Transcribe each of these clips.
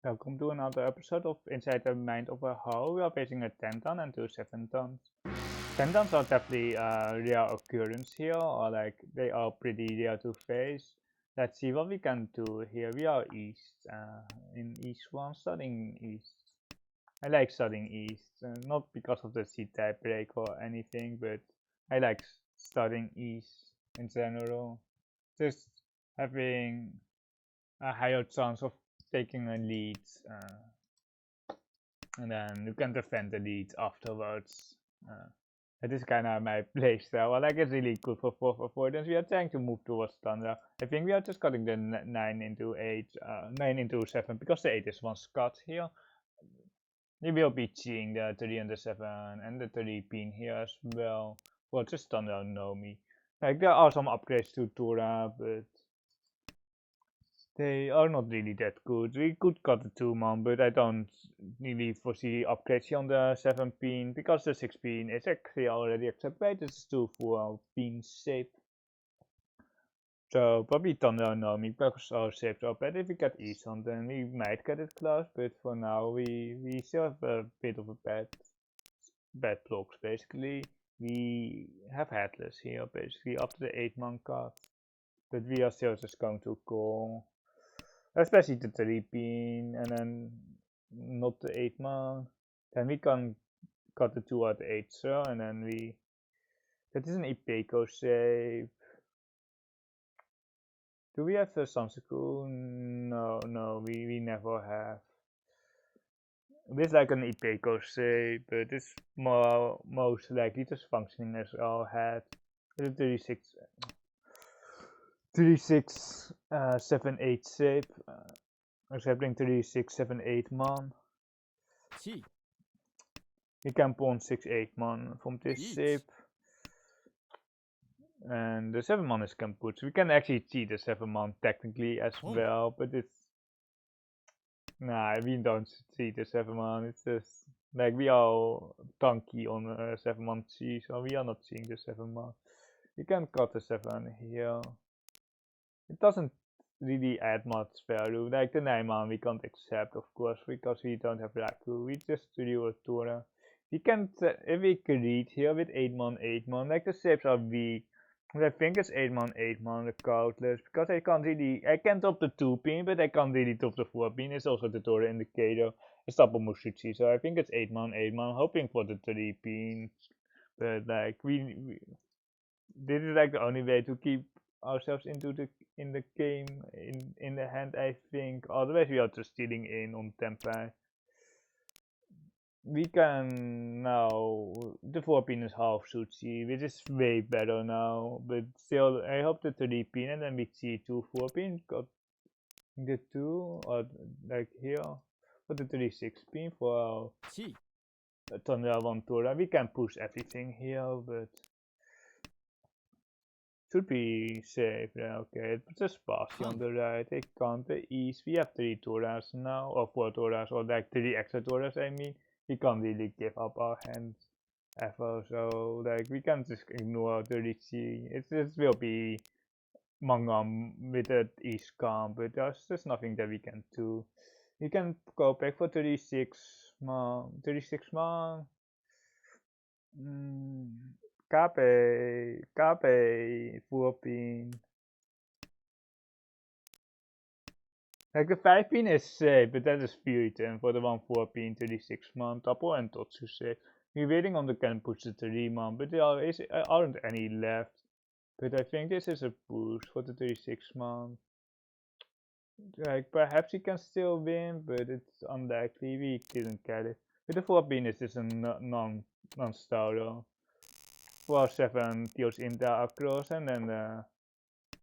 Welcome to another episode of Inside the Mind of a Houou. We are facing a 10 ton and two 7 tons. 10 tons are definitely a rare occurrence here, or like they are pretty rare to face. Let's see what we can do here. We are east, in east 1, studying east. I like studying east, not because of the C-type break or anything, but I like studying east in general. Just having a higher chance of taking a lead, and then you can defend the lead afterwards. That is kind of my playstyle. I like it's really good for 4th avoidance. We are trying to move towards Thunder. I think we are just cutting the 9 into 8, 9 into 7, because the 8 is one cut here. We will be seeing the 3 and the 7 and the 3 pin here as well. Well, just Thunder Nomi. Like, there are some upgrades to Tora, but they are not really that good. We could cut the 2-man, but I don't really foresee upgrades here on the 7 pin, because the 6 pin is actually already accepted. It's too full pin shape. So probably Thunder Nomi, because our shapes are better. If we get Eson, then we might get it close, but for now we still have a bit of a bad blocks basically. We have headless here basically after the 8-man cut, but we are still just going to call. Especially the 3 pin, and then not the 8-man. Then we can cut the 2 at 8, so, and then we. That is an Ipeco shape. Do we have the Sansaku? No, we never have. This is like an Ipeco shape, but it's most likely just functioning as our head. The 36 7 8 shape, accepting 36 7 8 man. We can pawn 6 8 man from this shape, and the 7 man is Kamput. We can actually see the 7 man technically as well, but it's we don't see the 7 man. It's just like we are tanky on 7 man C, so we are not seeing the 7 man. We can cut the 7 here. It doesn't really add much value. Like the 9-man we can't accept, of course, because we don't have Raku. We just do a Tora. We can, if we read here with 8-man, 8-man, like the shapes are weak. I think it's 8-man, 8-man, the countless, because I can top the 2 pin, but I can't really top the 4 pin. It's also the Tora indicator. It's double Mushichi, so I think it's 8-man, 8-man, hoping for the 3 pins. But like, this is like the only way to keep ourselves in the game, in the hand, I think. Otherwise we are just stealing in on tempo. We can now, the 4 pin is half Suchi, which is way better now, but still I hope the 3 pin, and then we see 2 4 pin got the 2, or like here for the 3 6 pin for our Thunder 1 Tora. We can push everything here, but should be safe. Yeah, okay, it puts a Spasi on the right. I can't the east. We have 3 Toras now, or 4 Toras, or like 3 extra Toras, I mean. We can't really give up our hands ever, so like we can just ignore the Riichi. It will be Mangam with the east camp, but there's just nothing that we can do. We can go back for 36 man. 36 man. KP 4 pin. Like the 5 pin is safe, but that is Fury-10 for the 1 4 pin 36 man. Tapo and Totsu safe. We're waiting on the can push the 3 man, but there aren't any left. But I think this is a boost for the 36 man. Like perhaps he can still win, but it's unlikely. We didn't get it. With the 4 pin is just a non-starter. 4 7 deals Inta across, and then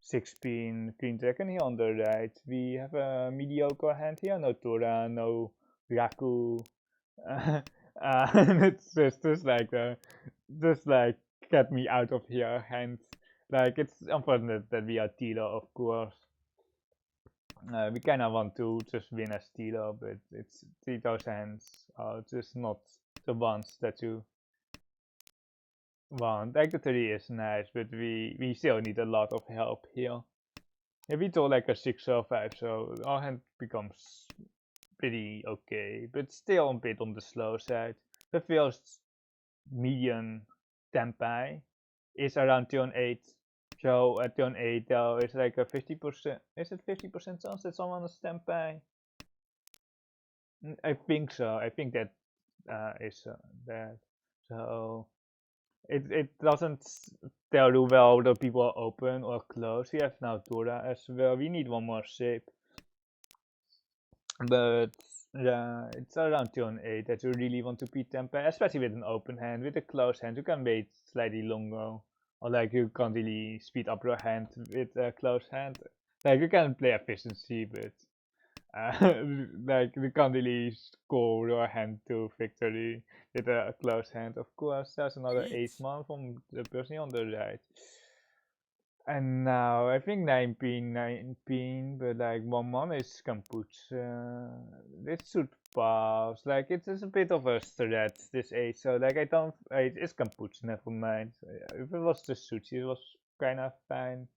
6 pin Green Dragon here on the right. We have a mediocre hand here, no Tora, no Raku. And it's just like get me out of here hand. Like it's unfortunate that we are dealer, of course. We kinda want to just win as dealer, but it's those hands are just not the ones that you want. Like the 3 is nice, but we still need a lot of help here. If we draw like a 6 or 5, so our hand becomes pretty okay, but still a bit on the slow side. The first median tempai is around turn 8. So at turn 8 though, it's like a 50%, is it 50% chance that someone is tempai? I think so, I think that is that. So it doesn't tell you well the people are open or close. We have now Tora as well, we need one more shape. But yeah, it's around turn 8 that you really want to beat tempo, especially with an open hand. With a close hand, you can wait slightly longer. Or like you can't really speed up your hand with a close hand. Like you can play efficiency, but like you can't really score your hand to victory with a close hand. Of course, there's another ace man from the person on the right. And now I think 19, but like one man is Kampuche. It should pass. Like it is a bit of a threat this age. So like I don't. It is Kampuche. Never mind. If it was the Suchi, it was kind of fine.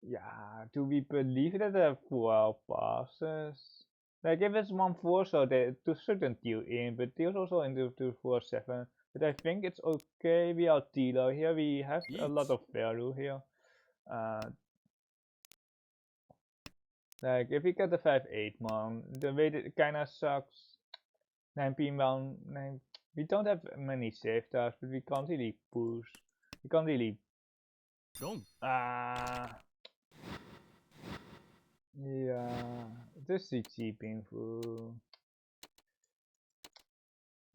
Yeah. Do we believe that the 4 passes? Like if it's 1-4, so they to certain deal in, but deals also into 2-4-7. But I think it's okay. We are Tilo here. We have a lot of value here. Like if we get the 5-8 man, the way that it kinda sucks. 9 round 9. We don't have many save tasks, but we can't really push. We can't really. Yeah, this is painful.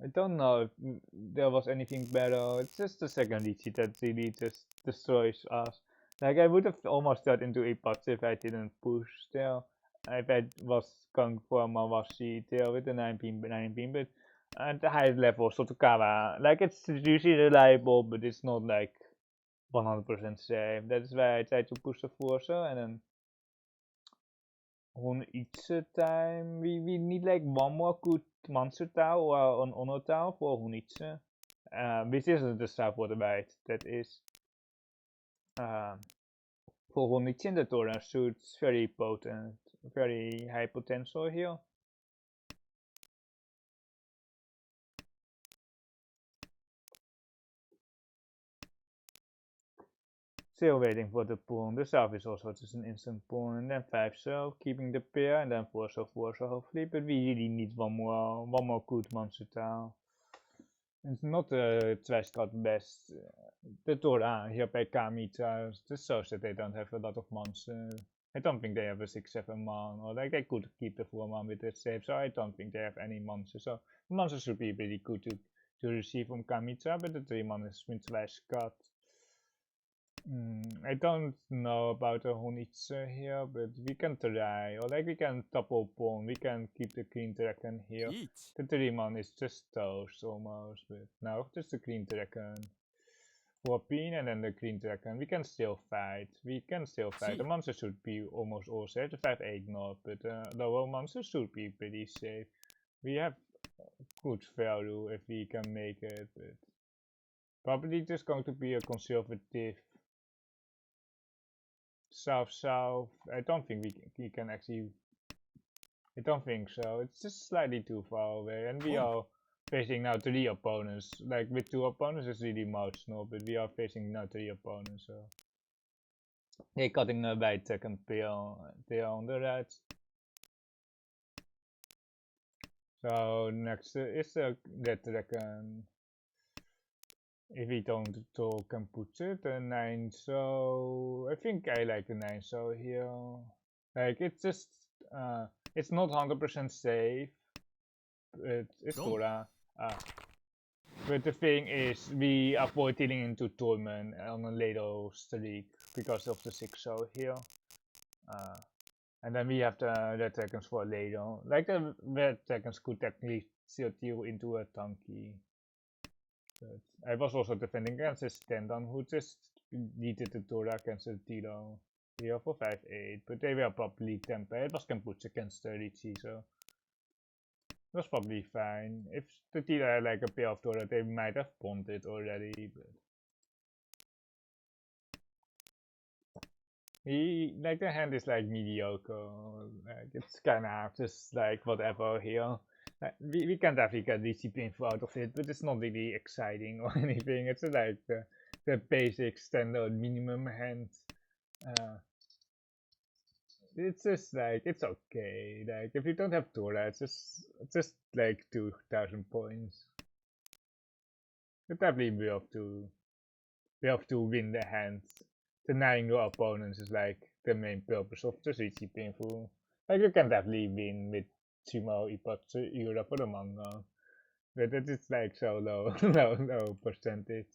I don't know if there was anything better. It's just the second Riichi that really just destroys us. Like I would have almost got into a pot if I didn't push there. If I was going for Mawashi there with the 9 but at the highest level Sotokawa, like it's usually reliable, but it's not like 100% safe. That's why I tried to push the Forcer and then Honitsu time. We need like one more good monster tile or an honor tile for Honitsu. Which isn't the Southward Bite, that is for Honitsu the Torrent suits very potent, very high potential here. Still waiting for the pawn. The South is also just an instant pawn, and then 5 so, keeping the pair, and then 4 so hopefully, but we really need one more good monster tile. It's not the trash card best. The Torah here by Kamita just shows that they don't have a lot of monsters. I don't think they have a 6-7 man, or like they could keep the 4 man with that save, so I don't think they have any monsters. So monsters should be pretty good to receive from Kamita, but the 3 man is with trash card. I don't know about the Honitsu here, but we can try, or like we can double pawn, we can keep the green dragon here. The 3 man is just toast almost, but no, just the green dragon. 4 pin and then the green dragon. We can still fight. The monster should be almost all safe. The 5-8 not, but the lower monster should be pretty safe. We have good value if we can make it, but probably just going to be a conservative south. I don't think we can actually. I don't think so. It's just slightly too far away, and we are facing now 3 opponents. Like with 2 opponents, it's really marginal, but we are facing now 3 opponents. So they're cutting a white second pair. They are on the right. So next is that dragon. If we don't talk and put it, a 9 so I think I like the 9 so here. Like it's just it's not 100% safe, but it's Tora. But the thing is, we avoid dealing into Torment on a later streak because of the 6 so here. And then we have the red dragons for later. Like the red dragons could technically still deal into a Tanky. But I was also defending against this Tendan who just needed the Dora against the Tilo here for 5-8, but they were probably tempered. It was Kampuche against the Riichi, so it was probably fine. If the Tilo had like a pair of Dora, they might have bonded already, but like the hand is like mediocre. Like it's kind of just like whatever here. Like, we can definitely get Riichi painful out of it, but it's not really exciting or anything. It's like the basic standard minimum hand. It's just like it's okay. Like if you don't have Dora, it's just like 2,000 points. But definitely we have to win the hand. Denying your opponents is like the main purpose of the Riichi painful. Like you can definitely win with Sumo Ipotsu Ura for the manga. But it is like so low, low percentage.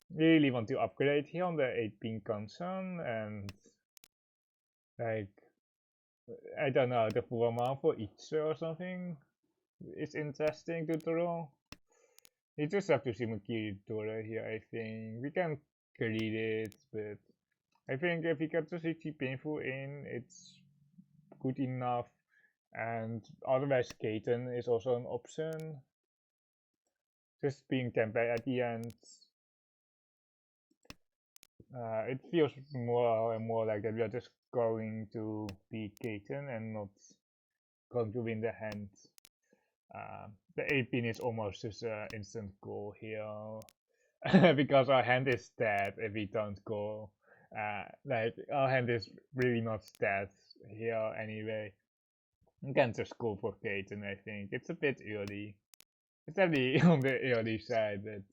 We really want to upgrade here on the 8-pin Hanchan and like I don't know, the full amount for each or something is interesting to draw. You just have to see Makiri Dora here, I think. We can read it, but I think if we get the Riichi painful in, it's good enough. And otherwise, Kaiten is also an option. Just being Tempeh at the end. It feels more and more like that we are just going to beat Kaiten and not going to win the hand. The 8-pin is almost just an instant goal here. Because our hand is dead if we don't go. Like our hand is really not dead here anyway. You can just go for Kaiten, I think. It's a bit early. It's definitely on the early side, but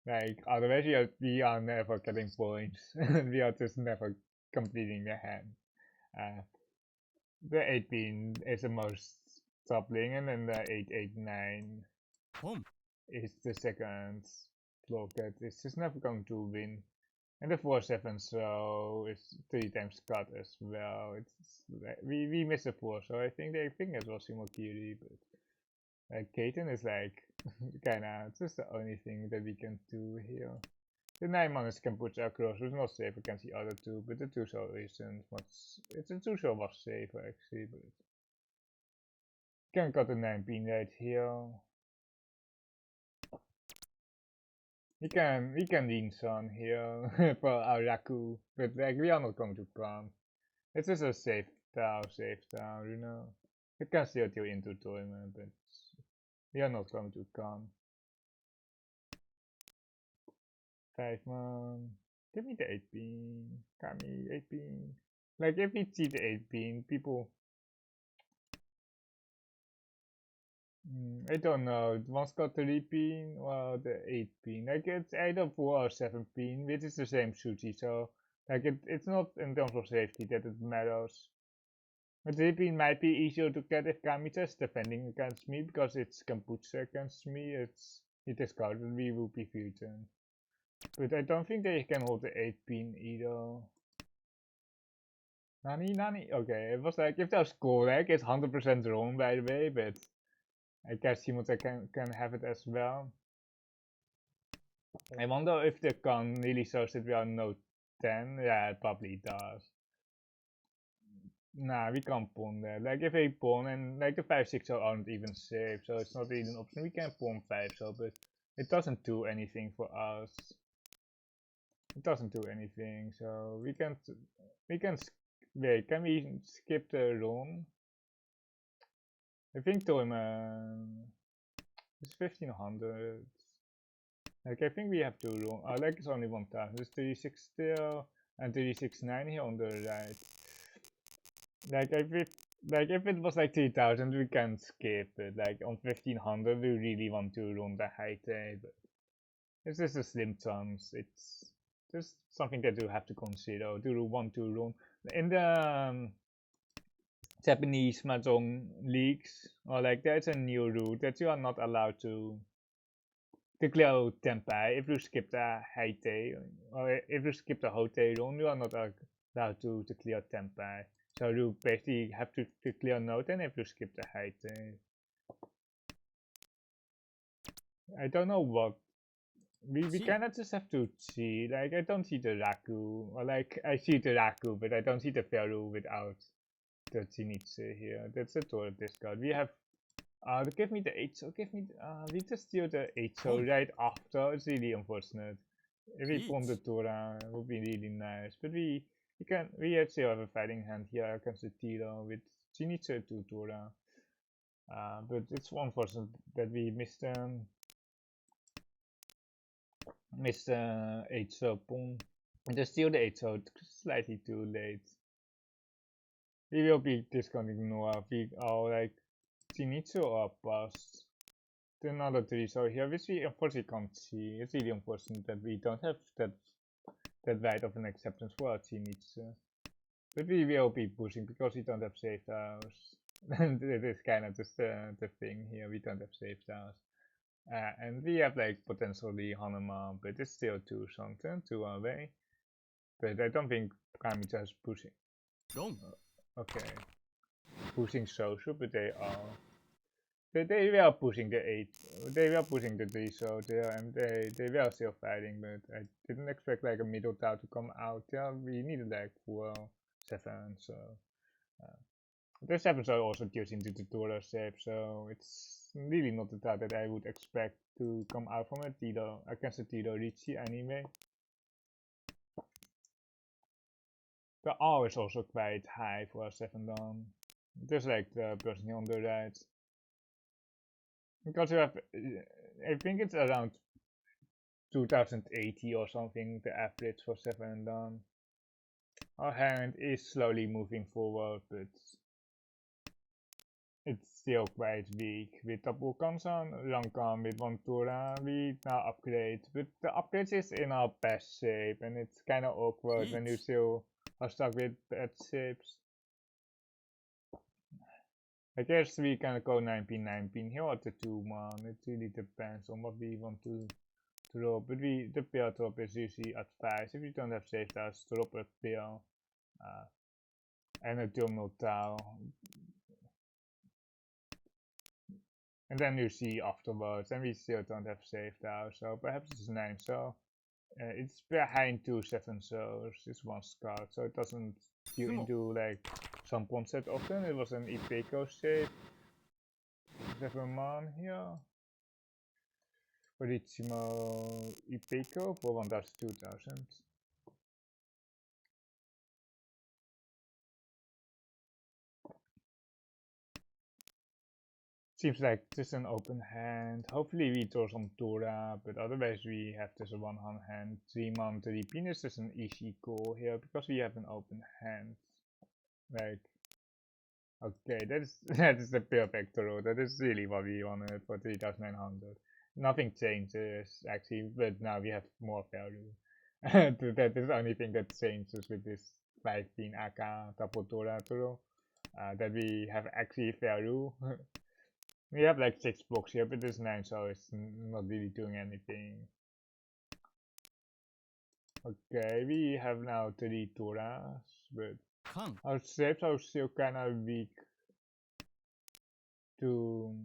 like otherwise we are never getting points. We are just never completing the hand. The 8-pin is the most toppling, and then the 889 is the second block that is just never going to win. And the 4-7 so is 3 times cut as well. It's we miss a 4, so I think they think it was Shimokiri, but like Kaiten is like kinda just the only thing that we can do here. The 9 manus can put across, which is not safe against the other two, but the 2-shell isn't much. It's a 2-shell was safer actually, but can cut the 9-pin right here. We can lean Sun here for our Raku, but like we are not going to come. It's just a safe town, you know. You can still deal into tournament, but we are not going to come. 5 man. Give me the 8-pin. Got me 8-pin. Like if we see the 8-pin, people. I don't know. One's got the 3-pin or the 8-pin. Like it's either 4 or 7-pin, which is the same Sushi, so like it's not in terms of safety that it matters. The 3-pin might be easier to get if Kami's defending against me because it's Kamputsu against me. It is discarded, we will be beaten. But I don't think they can hold the 8-pin either. Nani? Okay, it was like if there's Korek, it's 100% wrong by the way, but I guess Shimota can have it as well. I wonder if the con really shows that we are no 10. Yeah, it probably does. Nah, we can't pawn that. Like if we pawn and like the 5-6 aren't even safe, so it's not really an option. We can pawn 5 so, but it doesn't do anything for us. It doesn't do anything, so we can wait. Can we skip the run? I think Toyman is 1500. Like I think we have to run. Like it's only 1000. It's 36 still and 369 here on the right. Like if it was like 3000, we can skip it. Like on 1500, we really want to run the high tail, but it's just a slim chance. It's just something that you have to consider. Do you want to run in the Japanese Mahjong leagues, or like there's a new rule that you are not allowed to clear Tenpai if you skip the high tail, or if you skip the Hote run, you are not allowed to clear Tenpai. So you basically have to clear Noten if you skip the high tail. I don't know what. We kinda just have to see. Like I don't see the Raku, or like I see the Raku, but I don't see the Feru without the Zenitsu here. That's a total discard. We have give me the 8 so give me we just steal the 8 so right after. It's really unfortunate. If we pawn the Tora, it would be really nice. But we still have a fighting hand here against the Tiro with Shinichi to Tora. But it's unfortunate that we missed 8 so pawn. And just steal the 8 so slightly too late. We will be discounting Noah. We are like Shinichi or pass. Another 3 so here, which we unfortunately can't see. It's really unfortunate that we don't have that wide of an acceptance for our Shinichi. But we will be pushing because we don't have saved hours. And it is kind of just the thing here, we don't have saved hours. And we have like potentially Hanuma, but it's still 2 something, 2 away. But I don't think Kamicha is pushing. Okay. Pushing social, but they are. They were pushing the 8, they were pushing the 3 so there, and they were still fighting, but I didn't expect like a middle tower to come out. Yeah, we needed like 4, 7, so the 7 so also deals into the Tora shape, so it's really not the tower that I would expect to come out from a Tito against a Tito Riichi anyway. The R is also quite high for a 7 down, just like the person here on the right. Because you have, I think it's around 2080 or something, the average for 7 down. Our hand is slowly moving forward, but it's still quite weak. With Tapu Kansan, Rankan with Ventura, we now upgrade, but the upgrade is in our best shape, and it's kind of awkward when you still are stuck with bad shapes. I guess we can go 19-19 here at the 2-man. It really depends on what we want to drop. But the pair drop is usually advised. If you don't have safe stars, drop a pair and a terminal tile. And then you see afterwards, and we still don't have safe stars, so perhaps it's 9 so. It's behind 2 7 so it's 1 scout, so it doesn't deal into like some concept often. It was an Ipeco shape. 7 man here. Riichi Ipeco for 1000-2000. Seems like just an open hand. Hopefully we draw some Tora, but otherwise we have just a 1 hand. 3-man 3 penis is an easy call here because we have an open hand. Like, okay, that is the perfect throw. That is really what we wanted for 3900. Nothing changes actually, but now we have more value. That is the only thing that changes with this 15 AK Tapotora throw. That we have actually value. We have like 6 blocks here, but this 9 so it's not really doing anything. Okay, we have now 3 Toras, but our shapes are still kind of weak to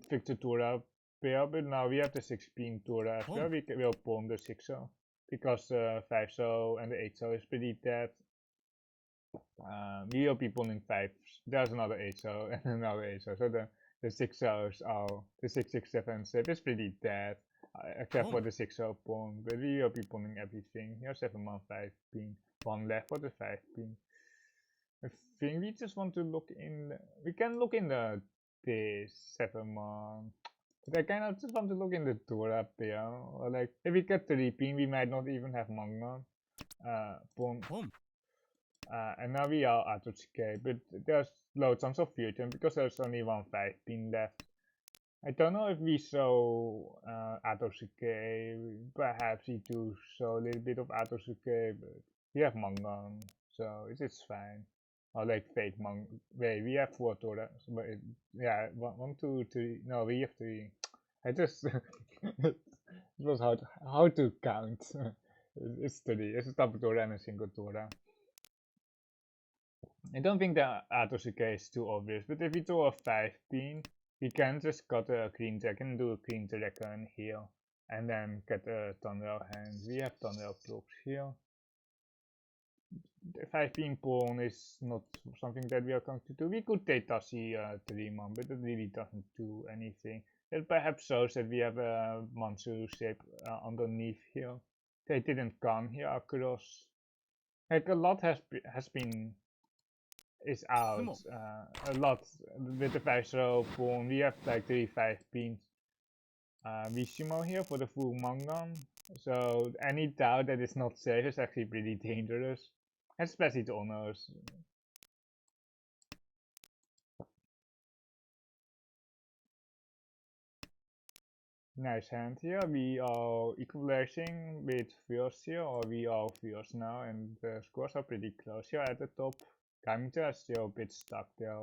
fix the Tora pair, but now we have the 16 Tora as well. We will pawn the 6 so because 5 so and the 8 so is pretty dead. We will be pawning 5. There's another 8 so and another 8 so. So the 6 so's are the 6, 6, 7 shape is pretty dead, except for the 6 so pawn. But we will be pawning everything. Here 7 man 5 pin, 1 left for the 5 pin. I think we just want to look in. We can look in this 7 man. But I kind of just want to look in the Tora pair. Or like if we get 3 pin, we might not even have Manga. Pawn. And now we are out of scale, but there's low chance of future because there's only 1 5 pin left. I don't know if we show auto scale. Perhaps we do show a little bit of auto scale, but we have Mangan, so it is fine. Or like fake Mangan. Wait, we have 4 Toras, but yeah, 1, 2, 3. No, we have 3. I just it was how to count. It's 3. It's a double Tora and a single Tora. I don't think the Atosuke is too obvious, but if we draw a 5 pin, we can just cut a green dragon, do a green dragon here, and then get a Thunderel hand. We have Thunderel blocks here. the 5 pin pawn is not something that we are going to do. We could take Tassi 3-man, but it really doesn't do anything. It perhaps shows that we have a Mansu shape underneath here. They didn't come here across. Like a lot is out. A lot with the 5-row pawn. We have like 3 5-pins. Vishimo here for the full Mangan. So any doubt that it's not safe is actually pretty dangerous. Especially to honors. Nice hand here. We are equalizing with fierce here, or we are fierce now, and the scores are pretty close here at the top. Kamita is still a bit stuck there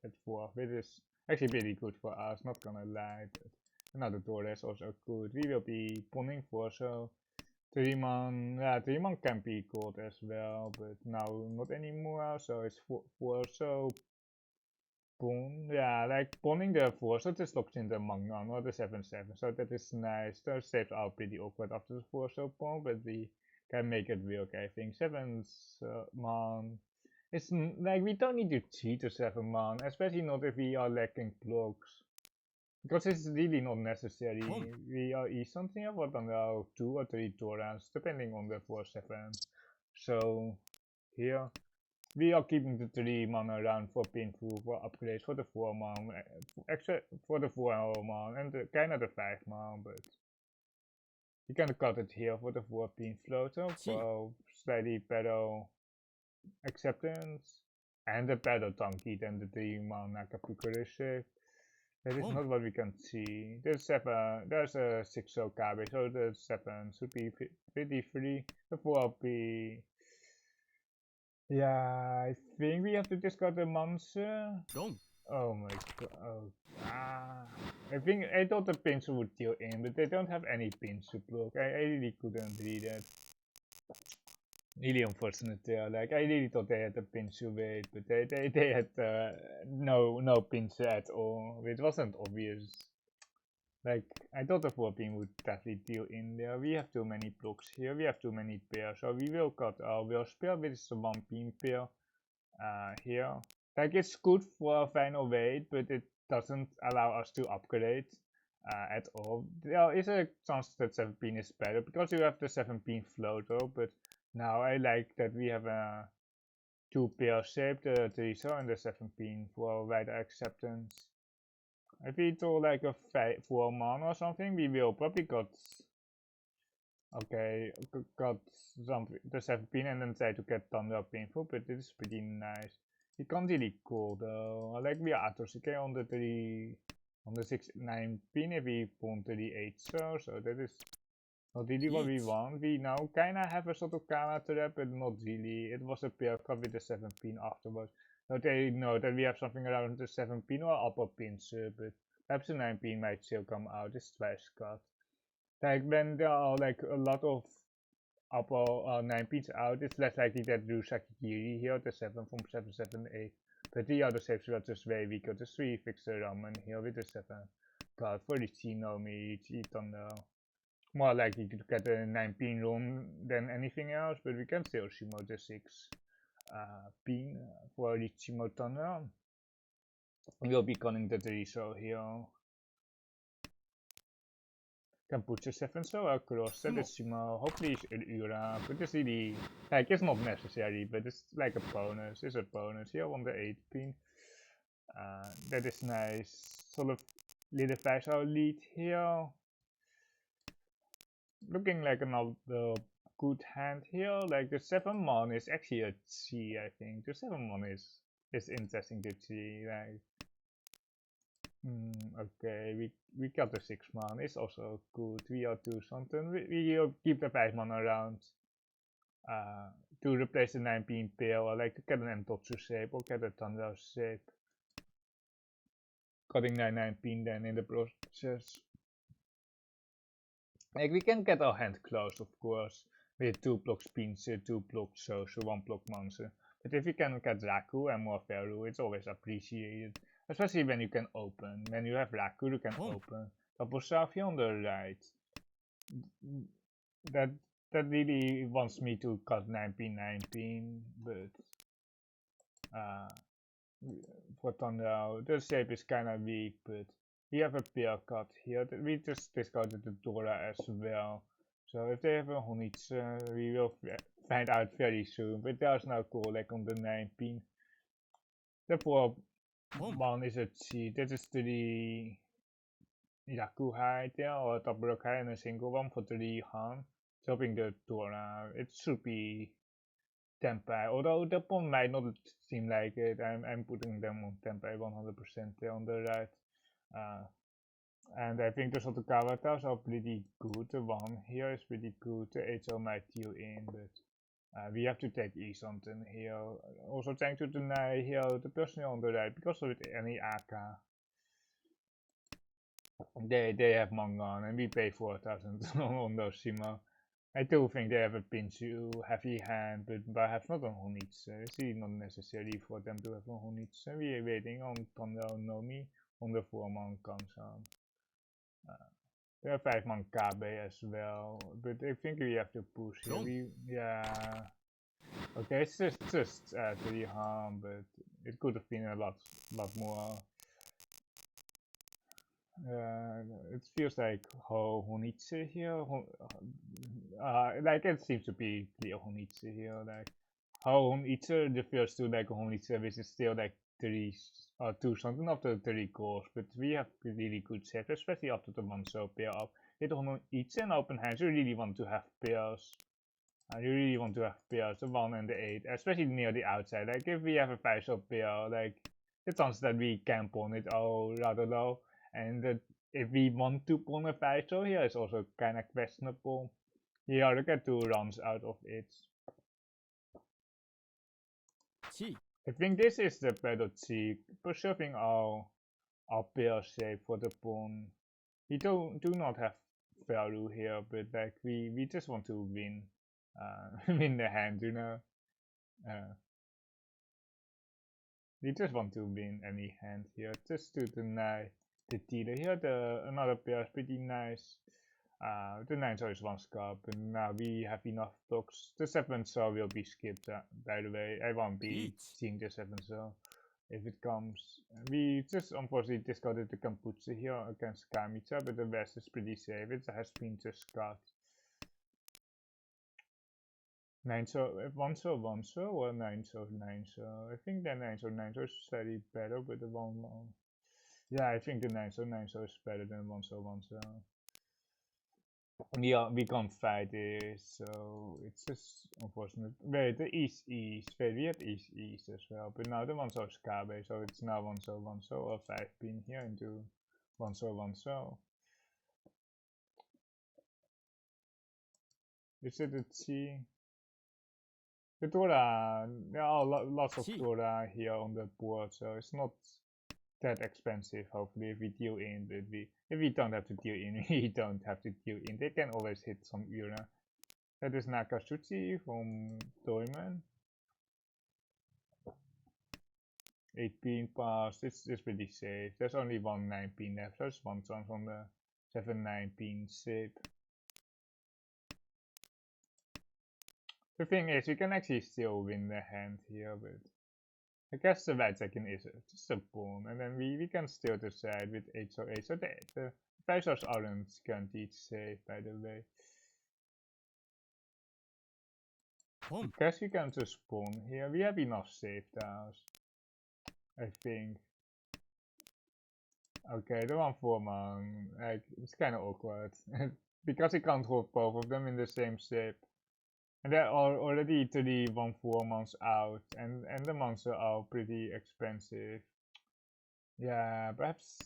at 4, which is actually pretty good for us, not gonna lie. But another door is also good. We will be pawning 4, so 3-man, yeah, 3-man can be good as well, but now not anymore, so it's 4, so pawn, yeah, like pawning the 4, so this locks in the Mangan or the 7-7, so that is nice. Those saves are pretty awkward after the 4 so pawn, but we can make it work, I think. 7-man, it's like we don't need to cheat the 7-man, especially not if we are lacking blocks. Because it's really not necessary. We are something about now 2 or 3 Torans, depending on the 4-7. So here we are keeping the 3-man around for painful for upgrades for the 4-man, except for the 4-man and kind of the 5-man, but you can cut it here for the 4-pin floater for slightly better acceptance and a better tanky than the 3-man Nakapukure shape. That is not what we can see. There's a 6-0 Kabe, so the 7 should be pretty free. The 4 will be... Yeah, I think we have to discard the monster. Oh my god. Oh, I thought the pins would deal in, but they don't have any pins to block. I really couldn't read it. Really unfortunate there. Like I really thought they had the pins to wait, but they had no pins at all. It wasn't obvious. Like I thought the 4-pin would definitely deal in there. We have too many blocks here. We have too many pairs, so we will cut our will pair, which is the 1-pin pair here. Like it's good for a final weight, but it doesn't allow us to upgrade at all. There is a chance that 7-pin is better because you have the 7-pin floater, but now I like that we have a 2-pair shape, the 3-0 and the 7-pin for wider acceptance. If we do like a 4-man or something, we will probably got something, the 7-pin and then try to get thunder painful, but it is pretty nice. It can't really cool though. I like we are Atosuke on the 6-9-pin if we pawn to the 8-0, so that is not really what we want. We now kinda have a sort of Kama trap, but not really. It was a pair cut with the 7-pin afterwards. So they know that we have something around the 7-pin or upper pins, but perhaps the 9-pin might still come out. It's twice cut. Like when there are like a lot of upper 9-pins out, it's less likely that do Sakigiri here, the 7 from 7-7-8. But the other shapes were just way weaker. The 3 fixer ramen here with the 7 cut for Riichi Nomi, Riichi Thunder. More likely to get a 9-pin run than anything else, but we can still Shimo the 6-pin for Riichi Thunder. We'll be cutting the 3-0 here. Can put the 7-0 across, that is Shimo. Hopefully it's Ura, but it's really, like, it's not necessary, but it's like a bonus. It's a bonus here on the 8-pin. That is nice. Sort of solidifies our lead here. Looking like another good hand here. Like the 7-man is actually a Chi, I think. The 7-man is interesting to see. Like, okay, we got the 6-man. It's also good. We are do something. We keep the 5-man around to replace the 9-pin pair, or like to get an Entotsu shape or get a Thunder shape. Cutting that 9-pin then in the process. Like we can get our hand close, of course, with 2 blocks Pinse, 2 blocks Shoshu, 1 block Manse. But if you can get Raku and more Feru, it's always appreciated. Especially when you can open. When you have Raku, you can open. Double South here on the right. That that really wants me to cut 1919, but for Tenhou, the shape is kind of weak, but we have a pair cut here. We just discarded the Dora as well. So if they have a Honitsu, we will find out very soon. But there's no callback on the 19. Therefore, one is a cheat. That is 3 Yakuhai there, or Taburokai, and a single one for 3 Han. Chopping the Dora, it should be Tempai, although the pawn might not seem like it. I'm putting them on Tempai 100% there on the right. And I think the Sotokawatas are pretty good. The one here is pretty good. The HO might deal in, but we have to take Isonten here. Also trying to deny here the person on the right, because with any Aka, they have Mangan, and we pay 4,000 on those Shima. I do think they have a Pinshu heavy hand, but perhaps not on Honitsu. It's really not necessary for them to have a Honitsu. We are waiting on Tenhou Nomi on the 4-man Kanshan. They have 5-man Kabe as well, but I think we have to push here. Yeah. Okay, it's just 3 harm, but it could have been a lot more. It feels like Honitsu here. Like it seems to be clear Honitsu here. Like Honitsu refers to like Honitsu, which is still like 3 or 2 something after 3 cores, but we have really good sets, especially after the 1-so pair up. With Honitsu and open hands, you really want to have pairs. You really want to have pairs, the 1 and the 8, especially near the outside. Like if we have a 5-so pair, like the chance that we can pawn it are rather low. And that if we want to pawn a 5-so here is also kind of questionable. Here, look at 2 runs out of it. I think this is the better cheek, preserving our pair shape for the pawn. We do not have value here, but like we just want to win, win the hand, you know. We just want to win any hand here, just to deny the dealer. Here another pair is pretty nice. The 9-so is 1 scarp, and now we have enough blocks. The 7-so will be skipped, by the way. I won't be seeing the 7-so if it comes. We just unfortunately discarded the Kamputsu here against Kamicha, but the rest is pretty safe. It has been just cut. 9-so, 1-so, 1-so, or 9-so, 9-so. I think the 9-so, 9-so is slightly better, but the 1. Yeah, I think the 9-so, 9-so is better than 1-so, 1-so. We can't fight this, so it's just unfortunate. Wait, the East. Wait, we had East as well, but now the 1-so is Kabe, so it's now 1-so, 1-so, or 5-pin here into 1-so, 1-so. Is it a T? The Dora, there are lots of Dora here on the board, so it's not that expensive. Hopefully, if we deal in, but if we don't have to deal in, we don't have to deal in. They can always hit some Ura. That is Nakatsuchi from Toyman. 8-pin pass. It's pretty safe. There's only 1 9-pin left. There's 1 chance on the 7 9-pin shape. The thing is, we can actually still win the hand here, but I guess the right second is just a pawn, and then we can still decide with 8-so 8. So the 5-sos aren't guaranteed safe, by the way. I guess we can just pawn here. We have enough safe tiles, I think. Okay, the 1-4-man, like, it's kind of awkward. Because we can't hold both of them in the same shape. And there are already 3 1-4-mans out, and the monsters are pretty expensive. Yeah, perhaps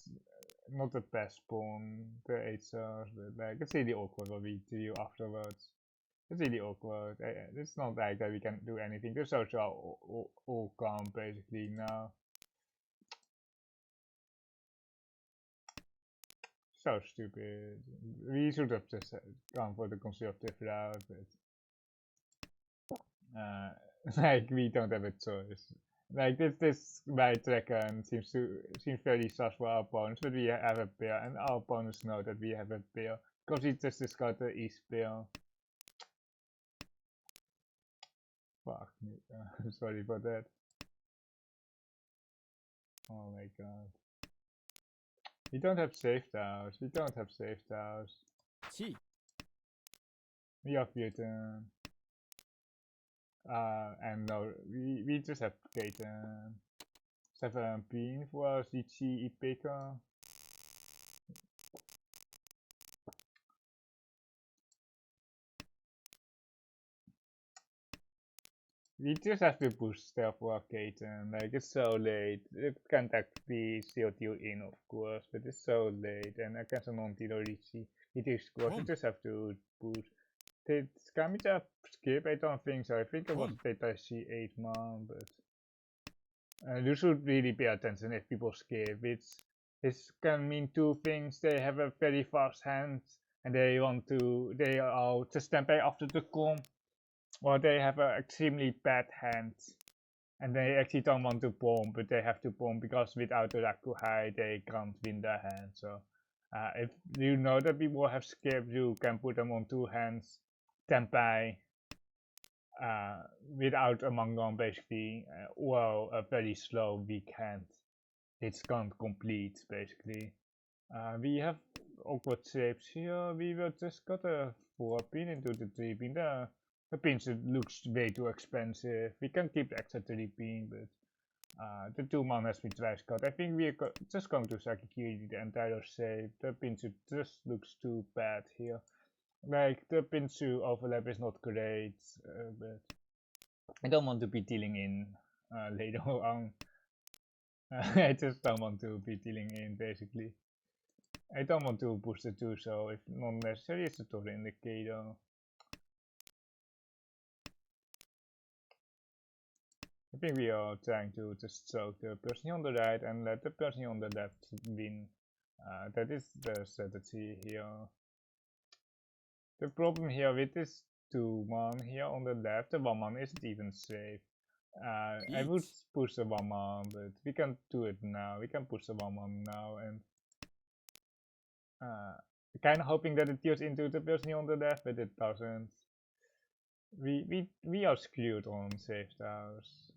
not the best pawn, the 8-sos, but like, it's really awkward what we do afterwards. It's really awkward. It's not like that we can do anything. The social are all calm basically now. So stupid. We should have just gone for the conservative route, but like we don't have a choice. Like this right dragon seems very sus for our opponents, but we have a pair, and our opponents know that we have a pair because we just discard the east pair. Fuck me. Sorry for that. Oh my god. We don't have safe towers. We don't have safe towers. We have Vietnam. And no, we just have Gaten. 17 for Riichi Mahjong. We just have to push stuff for Gaten. Like, it's so late. It can't actually shield you in, of course, but it's so late. And I can't Untitled Riichi. It is squash. We just have to push. Did Kamita skip? I don't think so. I think it was Beta C8 man, but you should really pay attention if people skip. It can mean two things. They have a very fast hand and they are just stand by after the comp, or they have an extremely bad hand and they actually don't want to bomb, but they have to bomb because without the Rakuhai they can't win their hand. So if you know that people have skipped, you can put them on two hands, stand by without a Mangon basically, or a very slow weak hand. It can't complete basically. We have awkward shapes here. We will just got a 4 pin into the 3 pin. The pins looks way too expensive. We can keep the extra 3 pin, but the 2 man has been twice cut. I think we're just going to Sakikiri the entire shape. The pins just looks too bad here. Like, the Pinsu overlap is not great, but I don't want to be dealing in later on. I just don't want to be dealing in, basically. I don't want to push the 2, so if not necessary, it's a total indicator. I think we are trying to just choke the person on the right and let the person on the left win. That is the strategy here. The problem here with this 2-man here on the left, the 1-man isn't even safe. I would push the 1-man, but we can do it now. We can push the 1-man now and kind of hoping that it deals into the person on the left, but it doesn't. We are screwed on safe towers,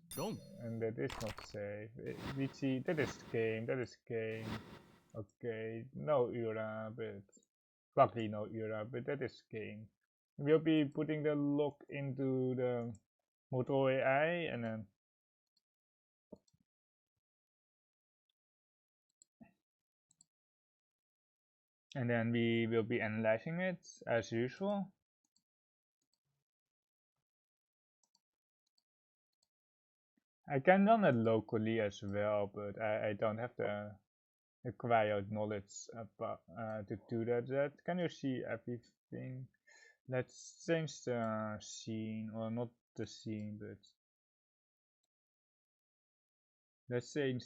and that is not safe. We see that is game. That is game. Okay, no Ura, but luckily no Ura, but that is game. We'll be putting the lock into the motor AI and then we will be analyzing it as usual. I can run it locally as well, but I don't have the acquired knowledge about, to do that. Can you see everything? Let's change the scene, or not the scene, but let's change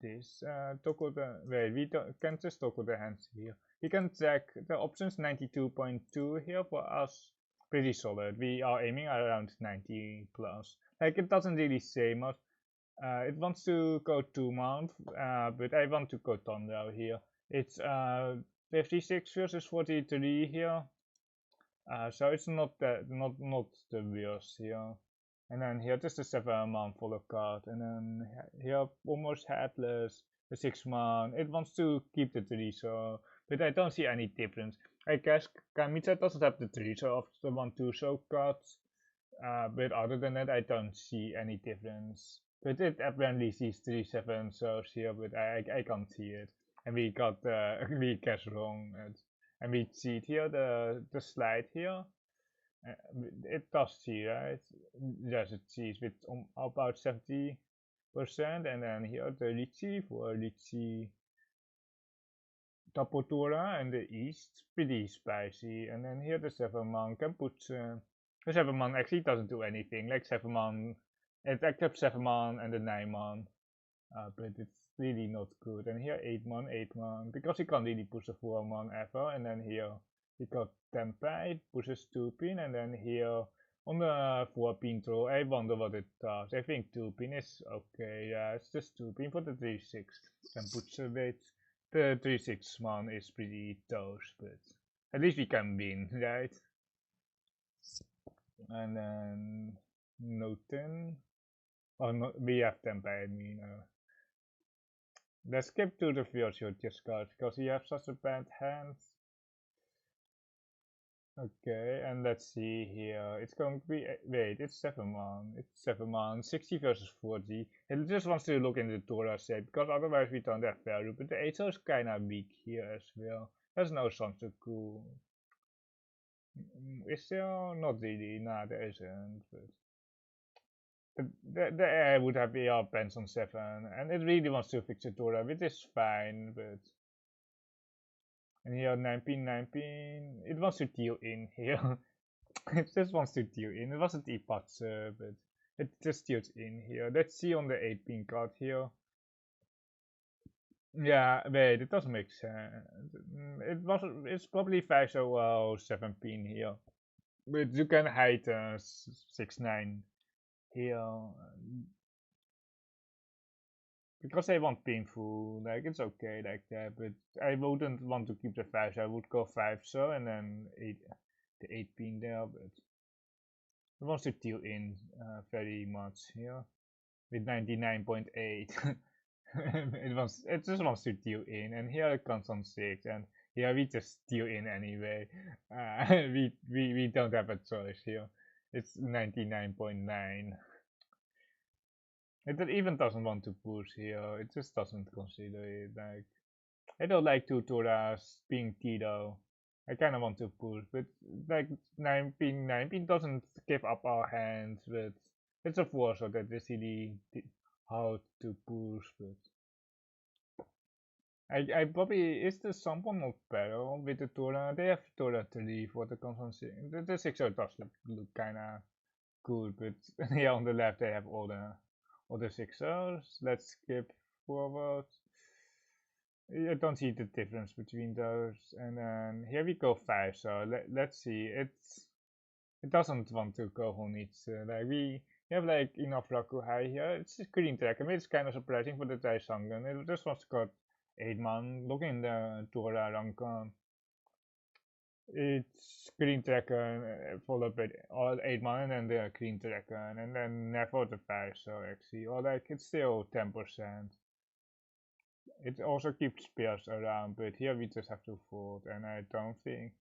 this. Toggle the, wait, we can just toggle the hands here. We can check the options 92.2 here for us. Pretty solid. We are aiming around 90 plus. Like, it doesn't really say much. It wants to go 2-mount, but I want to go Tondao here. It's 56 versus 43 here. So it's not the worst here. And then here just a 7-mount follow card, and then here almost headless, the 6-mount. It wants to keep the 3, so but I don't see any difference. I guess Kamita doesn't have the 3, so of the 1-2 show cards. But other than that, I don't see any difference. But it apparently sees 3-7 shows here, but I can't see it. And we got we guessed wrong. And we see it here, the slide here. It does see, right? Yes, it sees with about 70%. And then here the Riichi for Riichi Tapotora and the east, pretty spicy. And then here the 7-man can put the 7-man actually doesn't do anything. Like 7-man, it accepts 7-man and the 9-man, but it's really not good. And here 8-man, because you can't really push a 4-man ever. And then here we got Tempai, pushes 2-pin, and then here on the 4-pin throw, I wonder what it does. I think 2-pin is okay. Yeah, it's just 2-pin for the 3-6. Can put a weight. The 3-6 man is pretty toast, but at least we can win, right? And then no 10. Oh, no, we have 10 by me. Let's skip to the virtual discard because you have such a bad hand. Okay, and let's see here. It's going to be. Wait, it's 7-1. It's 7-1. 60 versus 40. It just wants to look in the Dora set because otherwise we don't have value. But the Aether is kinda weak here as well. There's no something cool. Is there? Not really. Nah, there isn't. But the AI would have AR pens on 7, and it really wants to fix the Dora, which is fine, but. And here 1919, it wants to deal in here. It just wants to deal in. It wasn't Ipatsu, but it just deals in here. Let's see on the 8-pin card here. Yeah, wait, it doesn't make sense. It's probably 5 7-pin here. But you can hide 6-9 here. Because they want painful, like it's okay like that, but I wouldn't want to keep the 5, so I would go 5 so and then 8, the 8-pin there, but it wants to deal in very much here with 99.8. It just wants to deal in, and here it comes on 6, and here we just deal in anyway. We don't have a choice here. It's 99.9. It even doesn't want to push here. It just doesn't consider it. Like, I don't like tutoras being Tito. I kind of want to push, but like 9 pin doesn't give up our hands. But it's a force so that is really how to push. But I probably is the someone not better with the Tora? They have Tora 3 for the console. The 6 does look kind of good, but here on the left they have all the 6s. Let's skip forward. I don't see the difference between those. And then here we go 5. So let's see. It doesn't want to go Honitsu. Like we have like enough Rakuhai here. It's a green track. I mean, it's kind of surprising for the Taisangan. It just wants to go 8-man. Look in the Tora Rankan. It's green tracker followed by all 8-man and then the green tracker and then never the 5. So actually, or like it's still 10%. It also keeps pairs around, but here we just have to fold, and I don't think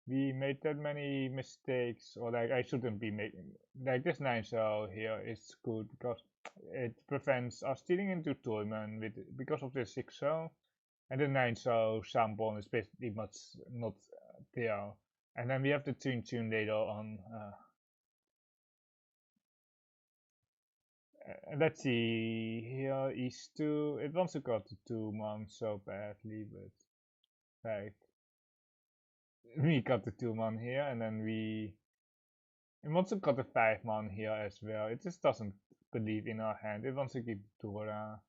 we made that many mistakes, or like I shouldn't be making. Like this 9 cell here is good because it prevents us stealing into tournament with because of the 6 cell, and the 9 cell Sambon is basically much not there. And then we have the tune later on. Let's see here is 2. It wants to go to 2-man so badly, but like we got the 2-man here, and then it wants to got the 5-man here as well. It just doesn't believe in our hand. It wants to keep Dora.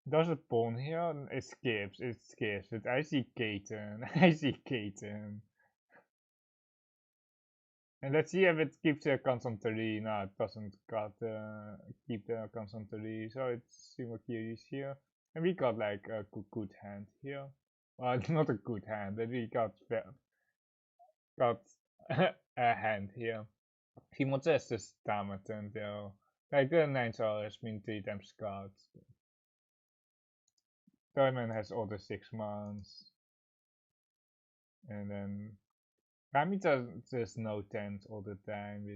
There's a pawn here. It skips. But I see Kaiten. I see Kaiten. And let's see if it keeps the constant 3. No, it doesn't got keep the constant 3. So it's super curious here. And we got like a good hand here. Well, not a good hand, but we got a hand here. He is this Damaton though. Like the 9 star has been 3 times scarred. Diamond has all the 6 months. And then Kamita just no 10s all the time.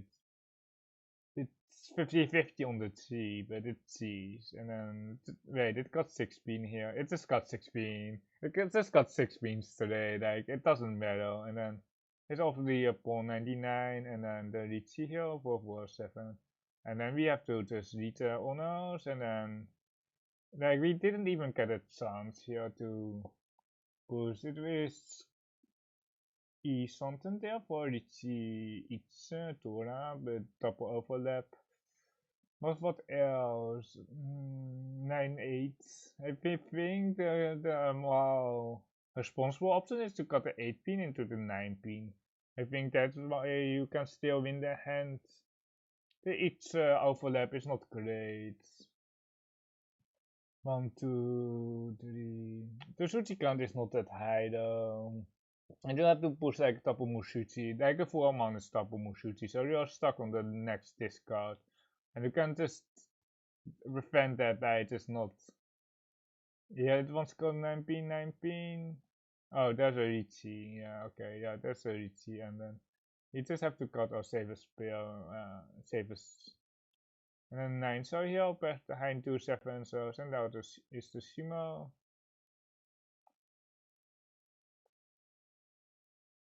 It's 50-50 on the T, but it sees. And then wait, it got 6 bean here. It just got 6 bean. It just got 6 beans today. Like it doesn't matter. And then it's obviously a pawn 99, and then the Riichi here for 7. And then we have to just read the honors, and then like we didn't even get a chance here to push it with something there for Riichi Dora, but double overlap. What else? 9-8. I think the more responsible option is to cut the 8-pin into the 9-pin. I think that's why you can still win the hand. The each overlap is not great. 1, 2, 3. The Suchi count is not that high though. And you have to push like Tapu Mushichi, like the 4-man is Tapu Mushichi, so you're stuck on the next discard. And you can just prevent that by just not. Yeah, it wants to go 19. Oh, there's a Riichi. Yeah, okay, yeah, there's a Riichi, and then you just have to cut or save a spell, save a. And then 9, so here behind 2 7, so send out is the Shimo.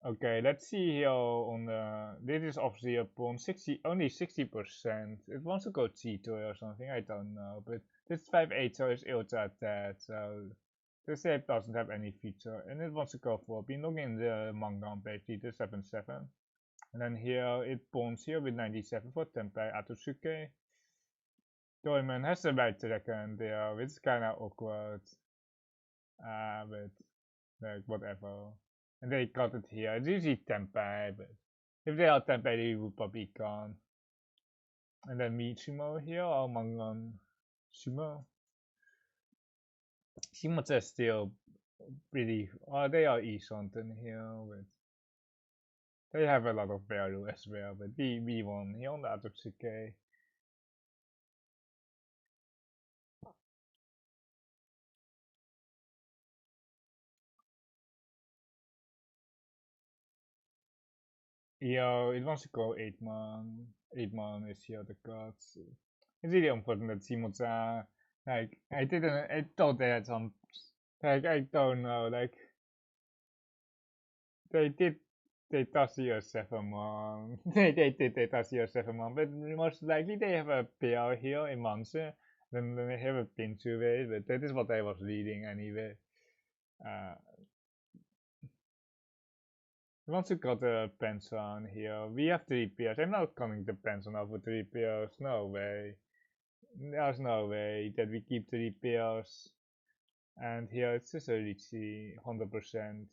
Okay, let's see here on the. This is obviously upon 60, only 60%. It wants to go Cheetor or something, I don't know. But this 5-8, so it's ultra dead, so this shape doesn't have any feature. And it wants to go for being looking in the manga basically, the 7-7. And then here it pawns here with 97 for Tenpai Atsusuke. Diamond has the right reckon there, which is kinda awkward. But like whatever. And they got it here. It's usually Tenpai, but if they are Tenpai, they would probably gone. And then Michimo here, or Mangan Shimo. Shimo's still pretty. Oh, they are Isonten here, but they have a lot of value as well. But we won here on the Atsusuke. Yeah, it wants to go 8-man. 8-man is here the cards. It's really unfortunate that Shimoza, like, I thought they had some, like, I don't know, like, they did, they toss you a 7-man. they toss you a 7-man, but most likely they have a pair here in Manse, then they have a Pinchu way, but that is what I was reading anyway. Uh, Once you got a pension here, we have 3 pairs. I'm not coming the pension over 3 pairs. No way. There's no way that we keep 3 pairs. And here it's just a Riichi, 100%.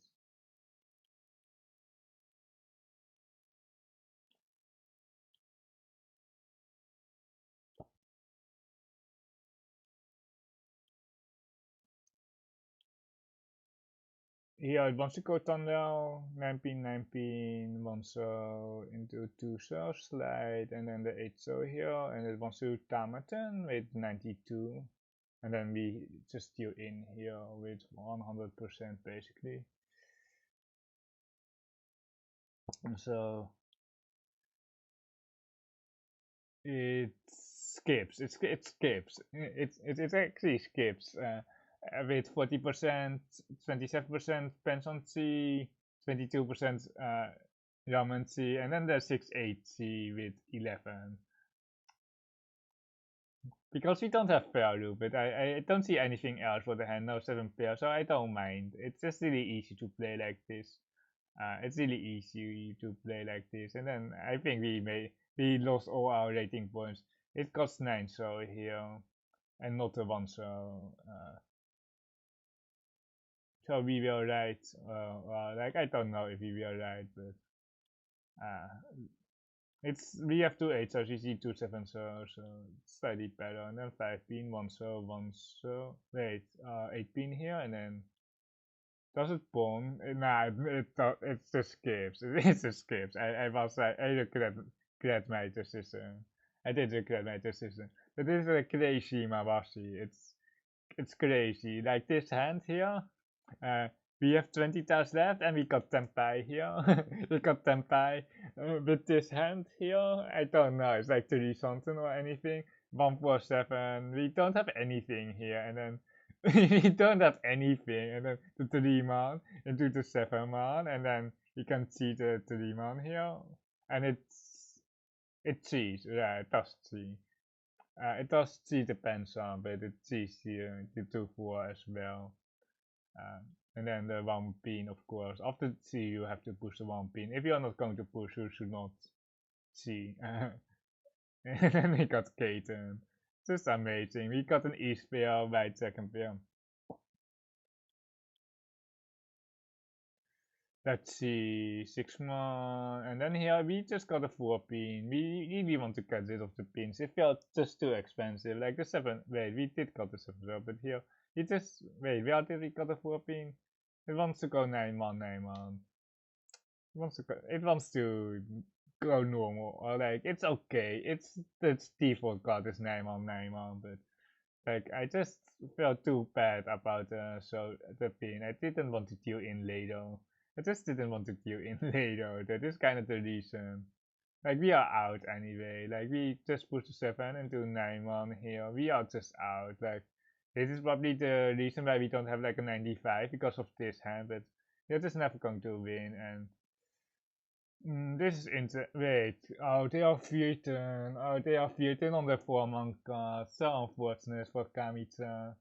Here it wants to go Tandel, 19, 1 so into 2 so slide, and then the 8 so here, and it wants to Tamaten with 92. And then we just steal in here with 100% basically. And so it skips. It skips. It actually skips. With 40%, 27% penalty, 22% Ramen-C, and then the 6-8C with 11. Because we don't have value, but I don't see anything else for the hand, no 7 pair, so I don't mind. It's just really easy to play like this. It's really easy to play like this, and then I think we lost all our rating points. It costs 9 so here, and not a 1 so we will write. Like I don't know if we will write, but uh, it's we have 2 8 so we see 2 7 so it's slightly better, and then 5 pin 1 so wait 8 pin here, and then does it pawn? Nah, it's just skips. It's just skips. I regret my decision. I did regret my decision. But this is a crazy Mawashi. It's crazy. Like this hand here, uh, we have 20 tiles left, and we got Tenpai here. We got Tenpai with this hand here. I don't know. It's like 3 something or anything. 147. We don't have anything here, and then you don't have anything, and then the 3-man into the 7-man, and then you can see the 3-man here, and it sees, yeah, it does see. It does see the pension, but it sees here the 2-4 as well. And then the 1 pin, of course. After C, you have to push the 1 pin. If you are not going to push, you should not C. And then we got Katen. Just amazing. We got an East pair, white second pair. Let's see, 6-man, and then here we just got a 4 pin. We really want to get rid of the pins. It felt just too expensive. Like the 7, wait, we did got the 7, but here, it just, wait, where did we got a 4 pin? It wants to go 9-man, 9-man. it wants to go normal, or like it's okay. Its default card is 9 but like I just felt too bad about the pin. I didn't want to queue in later. I just didn't want to queue in later. That is kind of the reason. Like we are out anyway. Like we just pushed 7 into 9 here. We are just out. Like this is probably the reason why we don't have like a 95 because of this hand, but we're just never going to win. And this is wait. Oh, they are 14. Oh, they are 14 on the 4 card. So unfortunate for Kamita.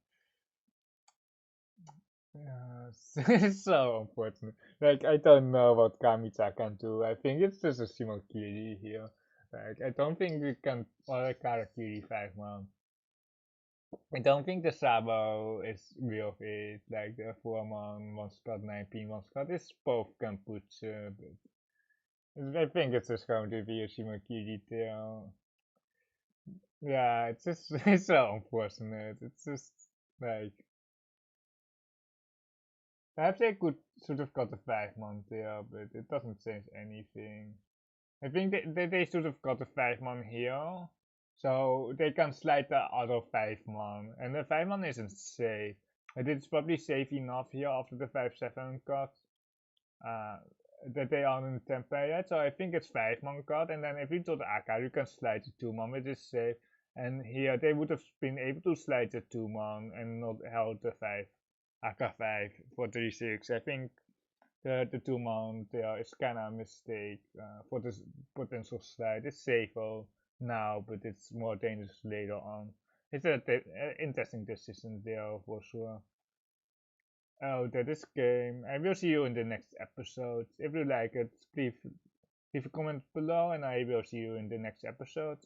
Yes, it's so unfortunate. Like, I don't know what Kamita can do. I think it's just a Shimokiri here. Like, I don't think we can or a Karakiri 5 man. I don't think the Sabo is real it. Like, the 4 man, 1 Scott, 19, 1 Scott is both can put, but I think it's just going to be a Shimokiri tail. Yeah, it's just, it's so unfortunate. It's just, like, perhaps they could sort of got a 5 man there, but it doesn't change anything. I think they should have got a 5 man here, so they can slide the other 5 man, and the 5 man isn't safe. But it's probably safe enough here after the 5/7 cut uh, that they are in tempo yet. So I think it's 5 man cut, and then if you do the AK, you can slide the 2 man, which is safe. And here they would have been able to slide the 2 man and not held the 5 AK5 for 3/6. I think the 2 man there is kind of a mistake for this potential slide. It's safer now, but it's more dangerous later on. It's an interesting decision there for sure. Oh, that is game. I will see you in the next episode. If you like it, please leave a comment below, and I will see you in the next episode.